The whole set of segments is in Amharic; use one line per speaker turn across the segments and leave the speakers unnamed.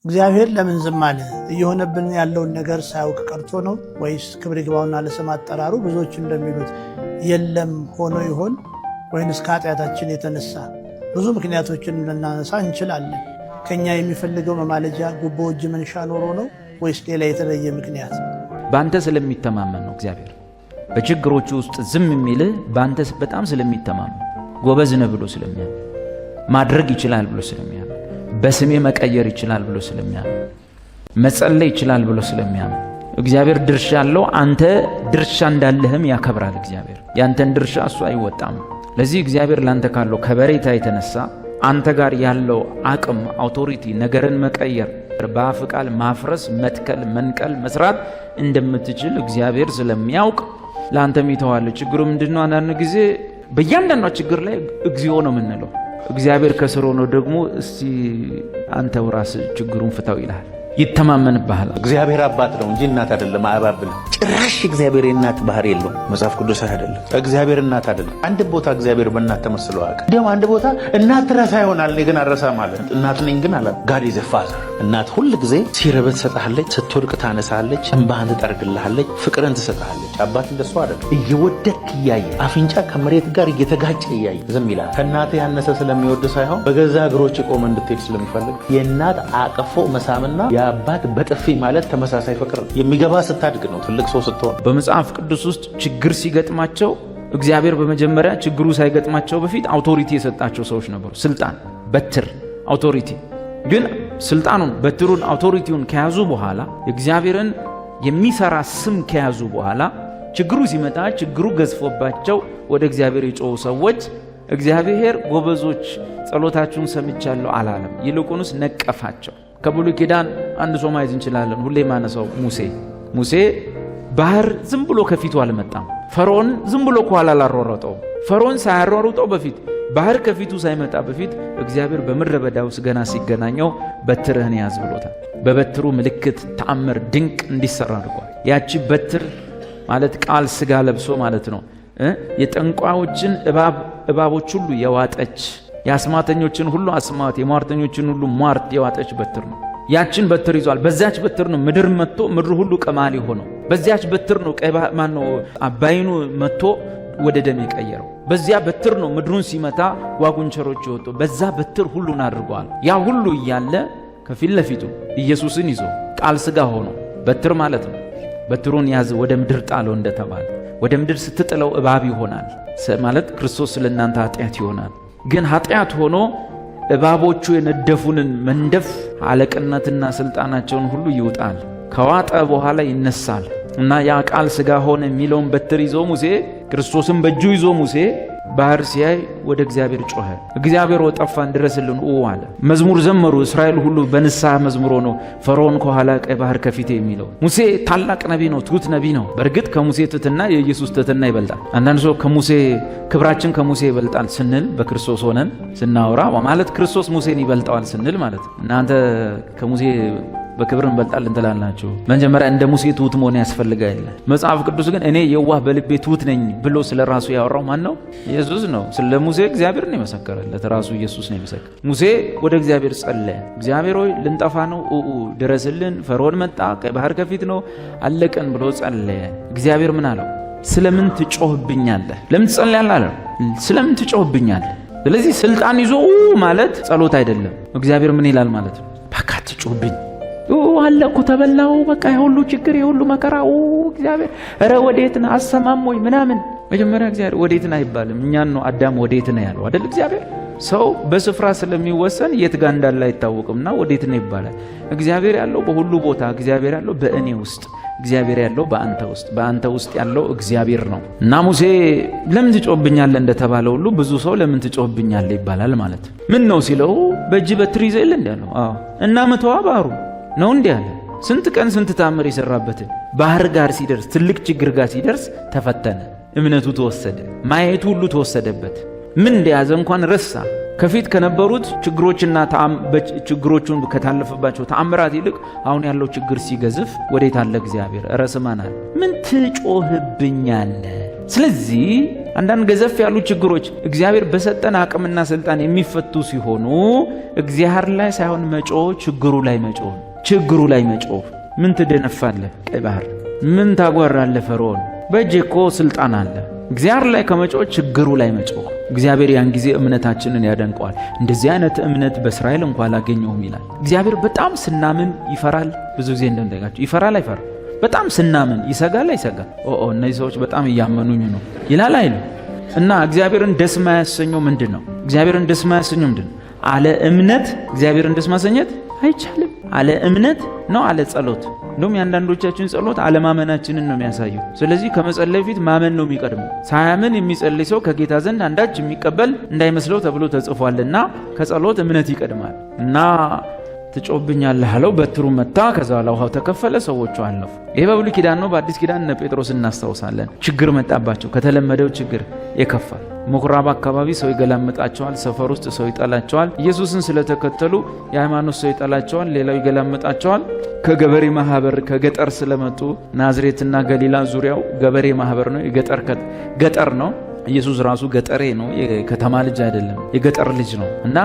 እግዚአብሔር ለምን ዝም አለ? እየሆነብን ያለውን ነገር ሳያውቅ ቀርቶ ነው ወይስ ክብር ይግባውና ለስም አጠራሩ ብዙዎች እንደሚሉት የለም ሆኖ ይሆን ወይንስ ከኃጢአታችን የተነሳ? ብዙ ምክንያቶችን ልናነሳ እንችላለን። ከኛ የሚፈልገው መማለጃ ጉቦ እጅ መንሻ ኖሮ ነው ወይስ ሌላ የተለየ ምክንያት?
በአንተ ስለሚተማመን ነው። እግዚአብሔር በችግሮቹ ውስጥ ዝም የሚልህ በአንተ በጣም ስለሚተማመን፣ ጎበዝ ነህ ብሎ ስለሚያምን፣ ማድረግ ይችላል ብሎ ስለሚያምን፣ በስሜ መቀየር ይችላል ብሎ ስለሚያምን፣ መጸለይ ይችላል ብሎ ስለሚያምን፣ እግዚአብሔር ድርሻ አለው፣ አንተ ድርሻ እንዳለህም ያከብራል። እግዚአብሔር ያንተን ድርሻ እሱ አይወጣም። ለዚህ እግዚአብሔር ላንተ ካለው ከበሬታ የተነሳ አንተ ጋር ያለው አቅም፣ አውቶሪቲ፣ ነገርን መቀየር፣ በአፍ ቃል ማፍረስ፣ መትከል፣ መንቀል፣ መስራት እንደምትችል እግዚአብሔር ስለሚያውቅ ላንተም ይተዋል። ችግሩ ምንድነው? አንዳንድ ጊዜ በእያንዳንዱ ችግር ላይ እግዚኦ ነው የምንለው። እግዚአብሔር ከስር ሆኖ ደግሞ እስቲ አንተው ራስህ ችግሩን ፍታው ይላል። ይተማመንብሃል።
እግዚአብሔር አባት ነው እንጂ እናት አይደለም። አያባብል ጭራሽ እግዚአብሔር እናት ባህሪ የለውም። መጽሐፍ ቅዱስ አይደለም። እግዚአብሔር እናት አይደለም። አንድ ቦታ እግዚአብሔር በእናት ተመስሎ አያውቅም። እንዲያውም አንድ ቦታ እናት ትረሳ ይሆናል፣ እኔ ግን አረሳ ማለት እናት ነኝ ግን አላ ጋድ ኢዝ ፋዘር። እናት ሁል ጊዜ ሲርብህ ትሰጥሃለች፣ ስትወድቅ ታነሳለች፣ እንባህን ትጠርግልሃለች፣ ፍቅርን ትሰጥሃለች። አባት እንደሱ አይደለም። እየወደክ እያየ አፍንጫ ከመሬት ጋር እየተጋጨ እያየ ዝም ይላል። ከእናት ያነሰ ስለሚወድ ሳይሆን በገዛ እግሮች ቆመ እንድትሄድ ስለሚፈልግ የእናት አቅፎ መሳምና የአባት በጥፊ ማለት ተመሳሳይ ፍቅር የሚገባ ስታድግ ነው፣ ትልቅ ሰው ስትሆን።
በመጽሐፍ ቅዱስ ውስጥ ችግር ሲገጥማቸው እግዚአብሔር በመጀመሪያ ችግሩ ሳይገጥማቸው በፊት አውቶሪቲ የሰጣቸው ሰዎች ነበሩ። ስልጣን፣ በትር፣ አውቶሪቲ። ግን ስልጣኑን፣ በትሩን፣ አውቶሪቲውን ከያዙ በኋላ እግዚአብሔርን የሚሰራ ስም ከያዙ በኋላ ችግሩ ሲመጣ ችግሩ ገዝፎባቸው ወደ እግዚአብሔር የጮሁ ሰዎች እግዚአብሔር ጎበዞች ጸሎታችሁን ሰምቻለሁ አላለም። ይልቁንስ ነቀፋቸው። ከብሉይ ኪዳን አንድ ሰው ማየት እንችላለን። ሁሌ ማነሳው ሙሴ ባህር ዝም ብሎ ከፊቱ አልመጣም። ፈርዖን ዝም ብሎ ከኋላ አላሯሯጠው። ፈርዖን ሳያሯሩጠው በፊት ባህር ከፊቱ ሳይመጣ በፊት እግዚአብሔር በምድረ በዳ ውስጥ ገና ሲገናኘው በትርህን ያዝ ብሎታል። በበትሩ ምልክት፣ ተአምር፣ ድንቅ እንዲሰራ አድርጓል። ያቺ በትር ማለት ቃል ስጋ ለብሶ ማለት ነው። የጠንቋዮችን እባቦች ሁሉ የዋጠች፣ የአስማተኞችን ሁሉ አስማት፣ የሟርተኞችን ሁሉ ሟርት የዋጠች በትር ነው። ያችን በትር ይዟል። በዚያች በትር ነው ምድር መጥቶ ምድር ሁሉ ቀማሊ ሆነው። በዚያች በትር ነው አባይኑ መጥቶ ወደ ደም የቀየረው። በዚያ በትር ነው ምድሩን ሲመታ ጓጉንቸሮች ይወጡ። በዛ በትር ሁሉን አድርገዋል። ያ ሁሉ እያለ ከፊት ለፊቱ ኢየሱስን ይዞ ቃል ስጋ ሆኖ፣ በትር ማለት ነው። በትሩን ያዝ ወደ ምድር ጣለው እንደተባለ ወደ ምድር ስትጥለው እባብ ይሆናል ማለት ክርስቶስ ስለእናንተ ኃጢአት ይሆናል። ግን ኃጢአት ሆኖ እባቦቹ የነደፉንን መንደፍ አለቅነትና ስልጣናቸውን ሁሉ ይውጣል። ከዋጠ በኋላ ይነሳል እና ያ ቃል ስጋ ሆነ የሚለውን በትር ይዞ ሙሴ፣ ክርስቶስን በእጁ ይዞ ሙሴ ባህር ሲያይ ወደ እግዚአብሔር ጮኸ። እግዚአብሔር ወጠፋን ድረስልን አለ። መዝሙር ዘመሩ እስራኤል ሁሉ በንስሐ መዝሙር ነው። ፈርዖን ከኋላ ቀይ ባህር ከፊቴ የሚለው ሙሴ ታላቅ ነቢ ነው፣ ትሁት ነቢ ነው። በእርግጥ ከሙሴ ትሕትና የኢየሱስ ትሕትና ይበልጣል። አንዳንድ ሰው ክብራችን ከሙሴ ይበልጣል ስንል በክርስቶስ ሆነን ስናወራ ማለት ክርስቶስ ሙሴን ይበልጠዋል ስንል ማለት እናንተ ከሙሴ በክብር እንበልጣለን ትላላችሁ። መጀመሪያ እንደ ሙሴ ትሁት መሆን ያስፈልጋል። መጽሐፍ ቅዱስ ግን እኔ የዋህ በልቤ ትሁት ነኝ ብሎ ስለ ራሱ ያወራው ማን ነው? ኢየሱስ ነው። ስለ ሙሴ እግዚአብሔር ነው የመሰከረለት፣ ራሱ ኢየሱስ ነው የመሰከረ። ሙሴ ወደ እግዚአብሔር ጸለየ። እግዚአብሔር ሆይ ልንጠፋ ነው፣ ድረስልን፣ ፈርዖን መጣ፣ ቀይ ባህር ከፊት ነው፣ አለቀን ብሎ ጸለየ። እግዚአብሔር ምን አለው? ስለምን ትጮህብኛለህ? ለምን ትጸልያለህ አለው። ስለምን ትጮህብኛለህ? ስለዚህ ስልጣን ይዞ ማለት ጸሎት አይደለም። እግዚአብሔር ምን ይላል ማለት ነው? በቃ ትጮህብኝ አለኩ ተበላው፣ በቃ የሁሉ ችግር የሁሉ መከራ እግዚአብሔር ኧረ ወዴት ነህ አሰማም ወይ ምናምን። መጀመሪያ እግዚአብሔር ወዴት ነህ አይባልም። እኛን ነው አዳም ወዴት ነህ ያለው አይደል? እግዚአብሔር ሰው በስፍራ ስለሚወሰን የት ጋር እንዳለ አይታወቅምና ወዴት ነህ ይባላል። እግዚአብሔር ያለው በሁሉ ቦታ፣ እግዚአብሔር ያለው በእኔ ውስጥ፣ እግዚአብሔር ያለው በአንተ ውስጥ፣ በአንተ ውስጥ ያለው እግዚአብሔር ነው። እና ሙሴ ለምን ትጮህብኛለህ እንደተባለ ሁሉ ብዙ ሰው ለምን ትጮህብኛለህ ይባላል ማለት ምን ነው ሲለው በእጅ በትር ይዘህ የለ እንደ ነው። አዎ እና መተዋ ባህሩ ነው እንዲህ አለ። ስንት ቀን ስንት ታምር የሰራበትን ባህር ጋር ሲደርስ፣ ትልቅ ችግር ጋር ሲደርስ ተፈተነ። እምነቱ ተወሰደ፣ ማየቱ ሁሉ ተወሰደበት። ምን እንደያዘ እንኳን ረሳ። ከፊት ከነበሩት ችግሮችና ችግሮቹን ከታለፈባቸው ተአምራት ይልቅ አሁን ያለው ችግር ሲገዝፍ ወዴት አለ እግዚአብሔር? ኧረ ስማናል። ምን ትጮህብኛለህ? ስለዚህ አንዳንድ ገዘፍ ያሉ ችግሮች እግዚአብሔር በሰጠን አቅምና ስልጣን የሚፈቱ ሲሆኑ እግዚአብሔር ላይ ሳይሆን መጮህ ችግሩ ላይ መጮህ ምን ትደነፋለህ ቀይ ባህር ምን ታጓራለህ ፈርዖን በእጄ እኮ ስልጣን አለ እግዚአብሔር ላይ ከመጮህ ችግሩ ላይ መጮህ እግዚአብሔር ያን ጊዜ እምነታችንን ያደንቀዋል እንደዚህ አይነት እምነት በእስራኤል እንኳን አላገኘውም ይላል እግዚአብሔር በጣም ስናምን ይፈራል ብዙ ጊዜ እንደምንጠይቃቸው ይፈራል አይፈራም በጣም ስናምን ይሰጋል እነዚህ ሰዎች በጣም እያመኑኝ ነው ይላል አይልም እና እግዚአብሔርን ደስ ማያሰኘው ምንድነው አለ እምነት እግዚአብሔርን ደስ ማሰኘት አይቻልም አለ እምነት ነው አለ ጸሎት እንደውም ያንዳንዶቻችን ጸሎት አለማመናችንን ነው የሚያሳየው ስለዚህ ከመጸለይ ፊት ማመን ነው የሚቀድመው ሳያምን የሚጸልይ ሰው ከጌታ ዘንድ አንዳች የሚቀበል እንዳይመስለው ተብሎ ተጽፏልና ከጸሎት እምነት ይቀድማል እና ትጮብኛለህ አለው በትሩ መታ ከዛ ውሃው ተከፈለ ሰዎቹ አለፉ ይሄ በብሉይ ኪዳን ነው በአዲስ ኪዳን እነ ጴጥሮስ እናስታውሳለን ችግር መጣባቸው ከተለመደው ችግር የከፋ ምኩራብ አካባቢ ሰው ይገላመጣቸዋል ሰፈር ውስጥ ሰው ይጠላቸዋል ኢየሱስን ስለተከተሉ የሃይማኖት ሰው ይጠላቸዋል ሌላው ይገላመጣቸዋል ከገበሬ ማህበር ከገጠር ስለመጡ ናዝሬትና ገሊላ ዙሪያው ገበሬ ማህበር ነው ገጠር ነው ኢየሱስ ራሱ ገጠሬ ነው የከተማ ልጅ አይደለም የገጠር ልጅ ነው እና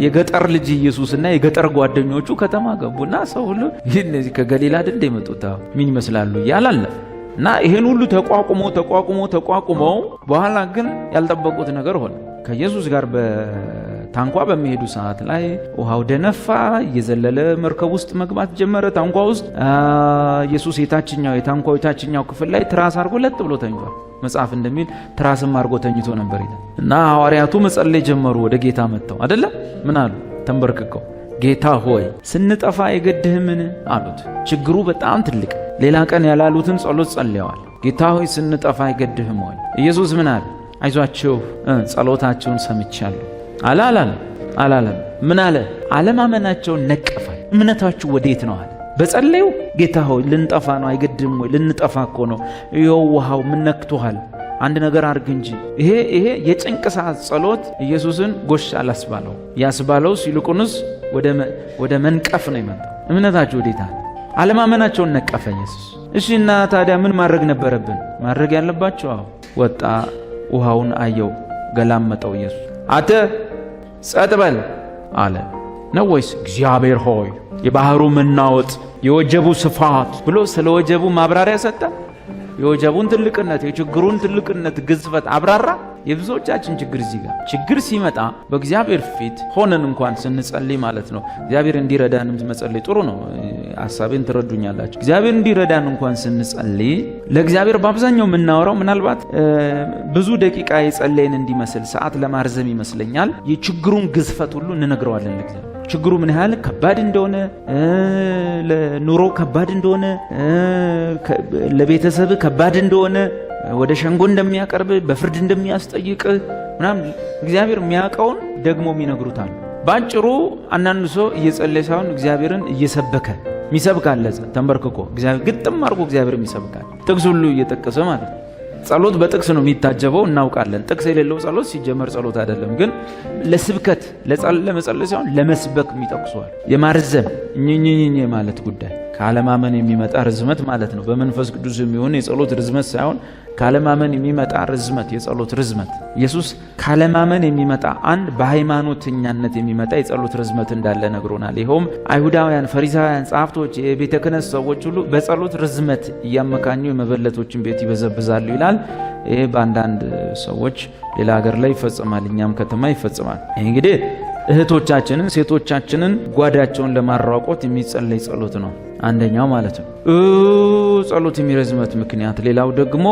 የገጠር ልጅ ኢየሱስና የገጠር ጓደኞቹ ከተማ ገቡና ሰው ሁሉ እነዚህ ከገሊላ አይደል የመጡት ምን ይመስላሉ ያላለ እና ይሄን ሁሉ ተቋቁመው በኋላ ግን ያልጠበቁት ነገር ሆነ ከኢየሱስ ጋር በታንኳ በሚሄዱ ሰዓት ላይ ውሃው ደነፋ እየዘለለ መርከብ ውስጥ መግባት ጀመረ ታንኳ ውስጥ ኢየሱስ የታንኳው የታችኛው ክፍል ላይ ትራስ አርጎ ለጥ ብሎ ተኝቷል መጽሐፍ እንደሚል ትራስም አርጎ ተኝቶ ነበር ይላል እና ሐዋርያቱ መጸለይ ጀመሩ ወደ ጌታ መጥተው አይደለ ምን አሉ ተንበርክከው ጌታ ሆይ ስንጠፋ የገድህምን አሉት ችግሩ በጣም ትልቅ ሌላ ቀን ያላሉትን ጸሎት ጸልየዋል ጌታ ሆይ ስንጠፋ የገድህም ወይ ኢየሱስ ምን አለ አይዟችሁ ጸሎታችሁን ሰምቻለሁ አላለም ምን አለ አለማመናቸውን ነቀፈ እምነታችሁ ወዴት ነው አለ በጸለዩ ጌታ ሆይ ልንጠፋ ነው አይገድም ወይ ልንጠፋ እኮ ነው ይኸው ምን ነክቶሃል አንድ ነገር አርግ እንጂ ይሄ የጭንቅ ሰዓት ጸሎት ኢየሱስን ጎሽ አላስባለው ያስባለው ሲልቁንስ ወደ መንቀፍ ነው የመጣው እምነታችሁ ወዴት አለ አለማመናቸውን ነቀፈ ኢየሱስ እሺ እና ታዲያ ምን ማድረግ ነበረብን ማድረግ ያለባቸው ወጣ ውሃውን አየው ገላመጠው ኢየሱስ አተ ጸጥ በል አለ ነው ወይስ እግዚአብሔር ሆይ የባህሩ መናወጥ የወጀቡ ስፋት ብሎ ስለ ወጀቡ ማብራሪያ ሰጠ የወጀቡን ትልቅነት የችግሩን ትልቅነት ግዝፈት አብራራ የብዙዎቻችን ችግር እዚህ ጋር ችግር ሲመጣ በእግዚአብሔር ፊት ሆነን እንኳን ስንጸልይ ማለት ነው እግዚአብሔር እንዲረዳንም መጸለይ ጥሩ ነው ሐሳቤን ትረዱኛላችሁ እግዚአብሔር እንዲረዳን እንኳን ስንጸልይ ለእግዚአብሔር በአብዛኛው የምናወራው ምናልባት ብዙ ደቂቃ የጸለይን እንዲመስል ሰዓት ለማርዘም ይመስለኛል የችግሩን ግዝፈት ሁሉ እንነግረዋለን ለእግዚአብሔር ችግሩ ምን ያህል ከባድ እንደሆነ ለኑሮ ከባድ እንደሆነ ለቤተሰብ ከባድ እንደሆነ ወደ ሸንጎ እንደሚያቀርብ በፍርድ እንደሚያስጠይቅ ምናምን እግዚአብሔር የሚያውቀውን ደግሞ የሚነግሩታል ባጭሩ አንዳንድ ሰው እየጸለየ ሳይሆን እግዚአብሔርን እየሰበከ ሚሰብካል ተንበርክኮ እግዚአብሔር ግጥም አድርጎ እግዚአብሔር የሚሰብካል ጥቅስ ሁሉ እየጠቀሰ ማለት ነው ጸሎት በጥቅስ ነው የሚታጀበው እናውቃለን ጥቅስ የሌለው ጸሎት ሲጀመር ጸሎት አይደለም ግን ለስብከት ለመጸለይ ሳይሆን ለመስበክ የሚጠቅሷል የማርዘም ኝኝኝኝ ማለት ጉዳይ ካለማመን የሚመጣ ርዝመት ማለት ነው በመንፈስ ቅዱስ የሚሆን የጸሎት ርዝመት ሳይሆን ካለማመን የሚመጣ ርዝመት የጸሎት ርዝመት ኢየሱስ ካለማመን የሚመጣ አንድ በሃይማኖተኛነት የሚመጣ የጸሎት ርዝመት እንዳለ ነግሮናል ይሄውም አይሁዳውያን ፈሪሳውያን ጻፍቶች የቤተ ክህነት ሰዎች ሁሉ በጸሎት ርዝመት እያመካኙ የመበለቶችን ቤት ይበዘብዛሉ ይላል ይሄ በአንዳንድ ሰዎች ሌላ ሀገር ላይ ይፈጽማል እኛም ከተማ ይፈጽማል እንግዲህ እህቶቻችንን ሴቶቻችንን ጓዳቸውን ለማራቆት የሚጸለይ ጸሎት ነው አንደኛው ማለት ነው ጸሎት የሚረዝመት ምክንያት ሌላው ደግሞ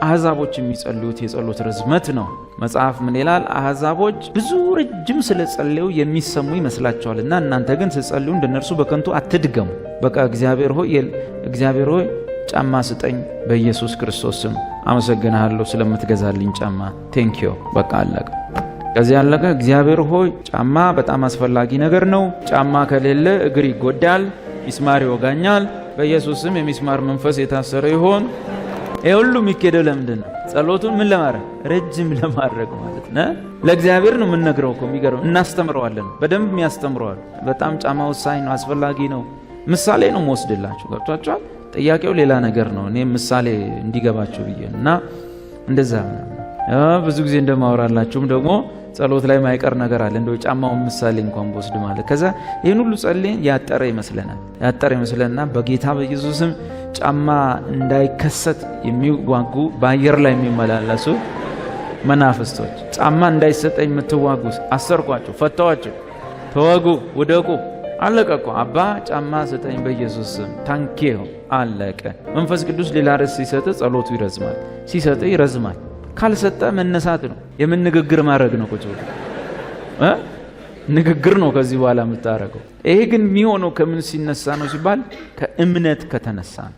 አህዛቦች የሚጸልዩት የጸሎት ርዝመት ነው መጽሐፍ ምን ይላል አህዛቦች ብዙ ረጅም ስለጸለዩ የሚሰሙ ይመስላቸዋልና እናንተ ግን ስትጸልዩ እንደነርሱ በከንቱ አትድገሙ በቃ እግዚአብሔር ሆይ ጫማ ስጠኝ በኢየሱስ ክርስቶስ ስም አመሰግናለሁ ስለምትገዛልኝ ጫማ ቴንኪዩ በቃ አለቀ ከዚህ ያለቀ እግዚአብሔር ሆይ ጫማ በጣም አስፈላጊ ነገር ነው ጫማ ከሌለ እግር ይጎዳል ሚስማር ይወጋኛል በኢየሱስ ስም የሚስማር መንፈስ የታሰረ ይሆን ሁሉ የሚከደው ለምንድን ነው ጸሎቱን ምን ለማድረግ ረጅም ለማድረግ ማለት ነው ለእግዚአብሔር ነው የምንነግረው እኮ የሚገርም እናስተምረዋለን በደንብ የሚያስተምረዋል በጣም ጫማ ወሳኝ ነው አስፈላጊ ነው ምሳሌ ነው መወስድላችሁ ገብቷችኋል ጥያቄው ሌላ ነገር ነው እኔ ምሳሌ እንዲገባችሁ ብዬ እና እንደዛ ብዙ ጊዜ እንደማወራላችሁም ደግሞ ጸሎት ላይ ማይቀር ነገር አለ። እንደው ጫማውን ምሳሌ እንኳን ወስድ ማለት ከዛ ይሄን ሁሉ ጸልየን ያጠረ ይመስለናልና በጌታ በኢየሱስም ጫማ እንዳይከሰት የሚዋጉ በአየር ላይ የሚመላለሱ መናፍስቶች ጫማ እንዳይሰጠኝ የምትዋጉ አሰርኳቸው፣ ፈታዋቸው፣ ተወጉ፣ ውደቁ። አለቀ። አባ ጫማ ስጠኝ በኢየሱስ ስም ታንኪዮ አለቀ። መንፈስ ቅዱስ ሌላ ርዕስ ሲሰጥ ጸሎቱ ይረዝማል፣ ሲሰጥ ይረዝማል። ካልሰጠ መነሳት ነው። የምን ንግግር ማድረግ ነው? ቁጭ ንግግር ነው ከዚህ በኋላ የምታረገው። ይሄ ግን የሚሆነው ከምን ሲነሳ ነው ሲባል ከእምነት ከተነሳ ነው።